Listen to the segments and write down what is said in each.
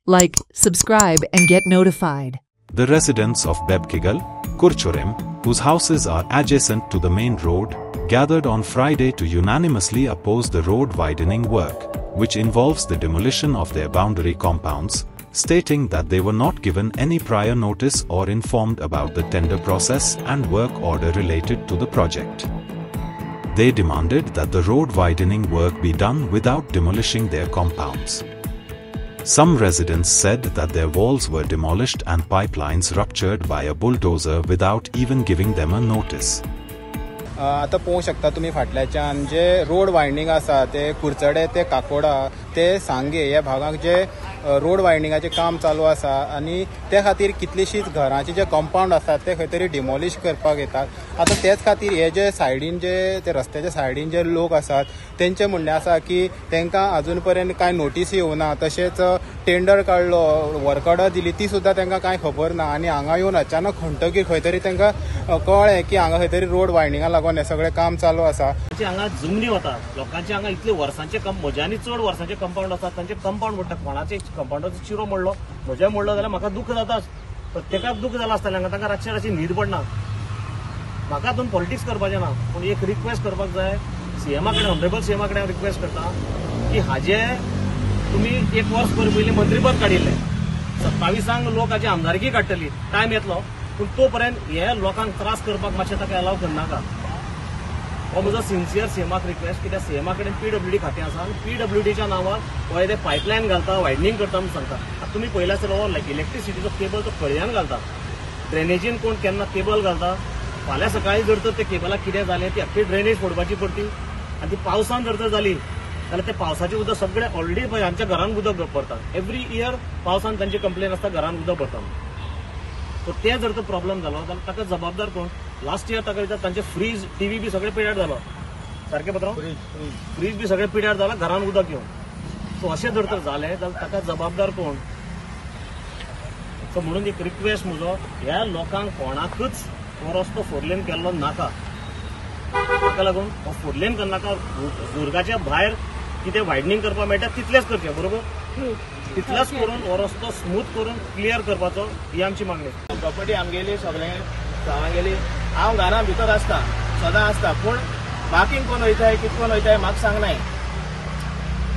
Like, subscribe and get notified. The residents of Bebkigal, Kurchorem, whose houses are adjacent to the main road, gathered on Friday to unanimously oppose the road widening work, which involves the demolition of their boundary compounds, stating that they were not given any prior notice or informed about the tender process and work order related to the project. They demanded that the road widening work be done without demolishing their compounds. Some residents said that their walls were demolished and pipelines ruptured by a bulldozer without even giving them a notice. आता पळोवंक शकता तुम्ही फाटल्याच्यान जे road winding आसा ते कुर्चडे ते काकोडा ते सांगे ह्या भागाक जे रोड वायंडिंगाचे काम चालू आसा आनी ते खातीर कितलीशींच घरांचे जे कंपाउंड आसात ते खंय तरी डिमॉलिश करपाक येतात। आता तेच खातीर हे जे सायडीन जे ते रस्त्याच्या सायडीन जे लोक आसात तेंचे म्हणणें आसा की तांकां अजून पर्यंत कांय नोटीस येवना, तशेंच टेंडर काडलो, वर्क ऑर्डर दिली ती सुद्दां तांकां कांय खबर ना आनी हांगा येवन अचानक खंटकीर खंय तरी तांकां कळ्ळें की हांगा खंय तरी रोड वायंडिंगा लागून हें सगळें काम चालू आसा। हांगा जमनी वता लोकांचे हांगा इतले वर्सांचे म्हज्यानी चड वर्सांचे कंपाउंड आसात तांचे कंपाउंड मोडटा, कोणाचे कंपाउंडाचो चिरो मोडलो म्हजें मोडलो जाल्यार म्हाका दुख जाता, प्रत्येकाक दुख जालां आसतलें हांगा तांकां रातची न्हीद पडना। म्हाका हातून पॉलिटिक्स करपाचें ना, पूण एक रिक्वेस्ट करपाक जाय सीएमा कडेन, ऑनरेबल सीएमा कडेन हांव रिक्वेस्ट करता की हाजे तुमी एक वर्स पयलीं मंत्रीपद काडिल्लें, 27 लोक हाची आमदारकी काडटली, टायम येतलो, पूण तो पर्यंत हे लोकांक त्रास करपाक मातशें ताका अलाव करनाका। हो म्हजो सिन्सियर सीएमाक रिक्वेस्ट, कित्याक सीएमा कडेन पीडब्ल्यूडी खातें आसा आनी पीडब्ल्यूडीच्या नांवार हो ते पायपलायन घालता, वायडनींग करता म्हणून सांगता। आतां तुमी पळयला आसतलो हो इलेक्ट्रिसिटीचो केबल तो कळयान घालता, ड्रेनेजीन कोण केन्ना केबल घालता, फाल्यां सकाळीं जर तर ते केबलाक कितें जालें ती आख्खी ड्रेनेज फोडपाची पडटी आनी ती पावसान जर तर जाली जाल्यार ते पावसाचें उदक सगळें ऑलरेडी पळय आमच्या घरांत उदक भरता, एवरी इयर पावसान तांची कंप्लेन आसता घरांत उदक भरता। सो ते जर तर प्रॉब्लेम जालो जाल्यार ताका जबाबदार कोण? लास्ट इयर ताका तांचे फ्रीज टीव्ही बी सगळे पिड्यार जालो, सारकें पत्र फ्रीज बी सगळे पिड्यार जाला घरांत उदक येवन। सो अशें जर तर जालें जाल्यार ताका जबाबदार कोण? सो म्हणून एक रिक्वेस्ट म्हजो, ह्या लोकांक कोणाकच हो रस्तो फोरलेन केल्लो नाका, ताका लागून हो फोरलेन करनाका, दुर्गाच्या भायर कितें वायडनींग करपाक मेळटा तितलेंच करचें, बरोबर? तितलेंच करून हो रस्तो स्मूथ करून क्लियर करपाचो ही आमची मागणी। प्रॉपर्टी आमगेली सगळें गांवांगेली, हांव घरा भितर आसता, सदां आसता, पूण बाकींग कोण वयताय कितकोन वयताय म्हाका सांगनाय।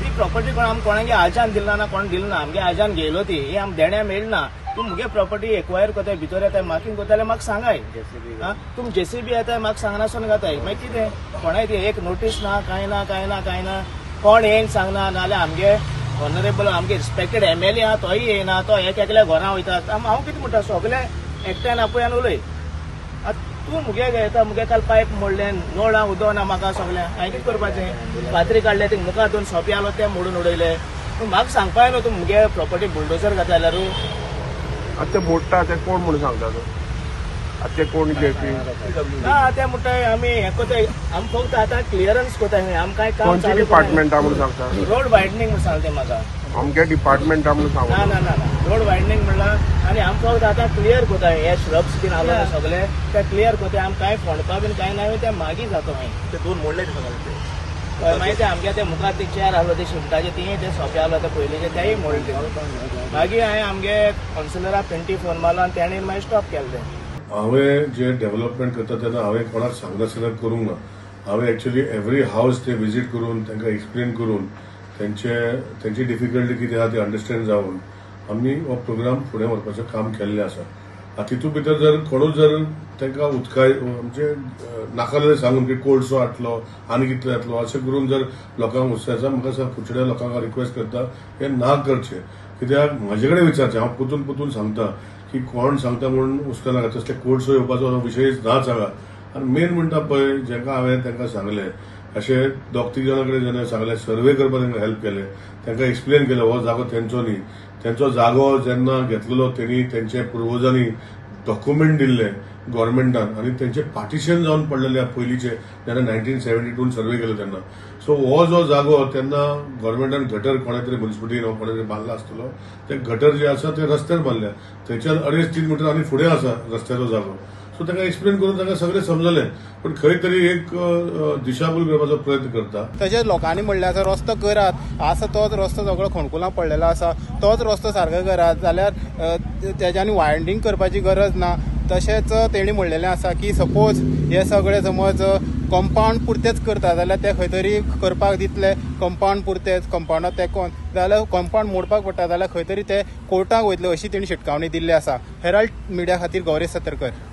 ती प्रॉपर्टी कोण आमकां कोणागे आजान दिलना ना, कोण दिलना, आमगे आजान घेयलो ती, ही आम देण्या मेळना। तूं मुगे प्रॉपर्टी एक्वायर कोताय भितर येताय मार्किंग कोता जाल्यार म्हाका सांगाय, तुम जेसीबी येताय म्हाका सांगनासून घाताय, मागीर कितें कोणाय ती एक नोटीस ना, कांय ना कांय ना कांय ना, कोण येवन सांगना, नाल्यार आमगे ऑनरेबल आमगे रिस्पेक्टेड एमएलए आहा तोय येना, तो एक एकल्या घरा वयता, हांव कितें म्हणटा सगळे एकट्यान आपुयान उलय। तूं मुगे घेता, मुगे काल पायप मोडलें, नोळां उदक ना म्हाका सगळें, हांवें कितें करपाचें? फातरी काडले ते मुखार दोन सोंपे आलो ते मोडून उडयले, तूं म्हाका सांगपाक न्हू तूं मुगे प्रॉपर्टी बुलडोजर घातला जाल्यार। आतां ते मोडटा ते कोण म्हणून सांगता तूं? आतां ते कोण घेवपी ना ते म्हणटाय आमी हें कोताय, आमी फक्त आतां क्लियरन्स कोताय, आमी कांय काम खंयच्या डिपार्टमेंटा म्हणून सांगता? रोड वायडनींग म्हणून सांगता म्हाका, आमगे डिपार्टमेंटा म्हणून सांगता? ना ना ना रोड वायडनींग म्हणला आनी आमी फक्त आतां क्लियर कोताय, हे श्रब्स बीन आलो सगळे ते क्लियर कोताय, आमी कांय फोंडपा बीन कांय ना, ते मागीर जाता मागीर ते दोन मोडले सगळे मागीर ते आमगे ते मुखार ते चेर आहलो ते शिमटाचे तीय ते सोंपे आहलो ते पयलींचे तेय मोडले, मागीर हांवें आमगे कावन्सिलराक 20 फोन मारलो आनी तेणें मागीर स्टॉप केलें। हांवें जे डेव्हलपमेंट करता तेन्ना हांवें कोणाक सांगनासतना करूंक ना, हांवें एक्चुअली एवरी हावस ते विजीट करून तांकां एक्सप्लेन करून तेंची डिफिकल्टी कितें आहा ती अंडरस्टँड जावन आमी हो प्रोग्राम फुडें व्हरपाचें काम केल्लें आसा। तितून भितर जर कोणूच जर तांकां उदकाय म्हणजे नाका जाल्यार सांगून की कोल्डसो हाडटलो आनी कितलो येतलो अशें करून जर लोकांक उत्साह म्हाका फुडच्या लोकांक रिक्वेस्ट करता हें ना करचें, कित्याक म्हाजे कडेन विचारचें, हांव पोतून सांगता की कोण सांगता म्हणून हुस्को नाका, तसले कोर्ट्सो येवपाचो विशय नाच हांगा। आनी मेन म्हणटा पळय जेका हांवें तांकां सांगलें अशें 2-3 जाणां कडेन जेन्ना सांगलें, सर्वे करपाक तांकां हेल्प केलें, तांकां एक्सप्लेन केलें हो जागो तेंचो न्ही, तेंचो जागो जेन्ना घेतलेलो तेणी तेंचे पुर्वजांनी डॉक्युमेंट दिल्ले गव्हर्मेंटान आनी तेंचे पार्टिशन जावन पडलेले पयलींचे जेन्ना 1972 सर्वे केलो तेन्ना। सो हो जो जागो तेन्ना गव्हर्मेंटान गटर कोणे तरी म्युनिसिपालिटीन कोणे तरी बांदला आसतलो, ते गटर जे आसा ते रस्त्यार बांदल्या, थंयच्यान 2.5-3 मिटर आनी फुडें आसा रस्त्याचो जागो। सो तांकां एक्सप्लेन करून तांकां सगळें समजलें पण खंय तरी एक दिशाभूल करपाचो प्रयत्न करता. तशेंच लोकांनी म्हणलें आसा रस्तो करात, आसा तोच रस्तो सगळो खणकुलां पडलेलो आसा, तोच रस्तो सारको करात, जाल्यार तेज्यांनी वायंडींग करपाची गरज ना. तशेंच तेणी म्हणलेलें आसा की सपोज हे सगळे समज कंपाऊंड पुरतेच करता जाल्यार ते खंय तरी करपाक दितले कंपाऊंड पुरतेच, कंपाऊंडाक तेकोन, जाल्यार कंपाऊंड मोडपाक पडटा जाल्यार खंय तरी ते कोर्टाक वयतले अशी तेणी शिटकावणी दिल्ली आसा. हेराल्ड मिडिया खातीर गौरेश सतरकर.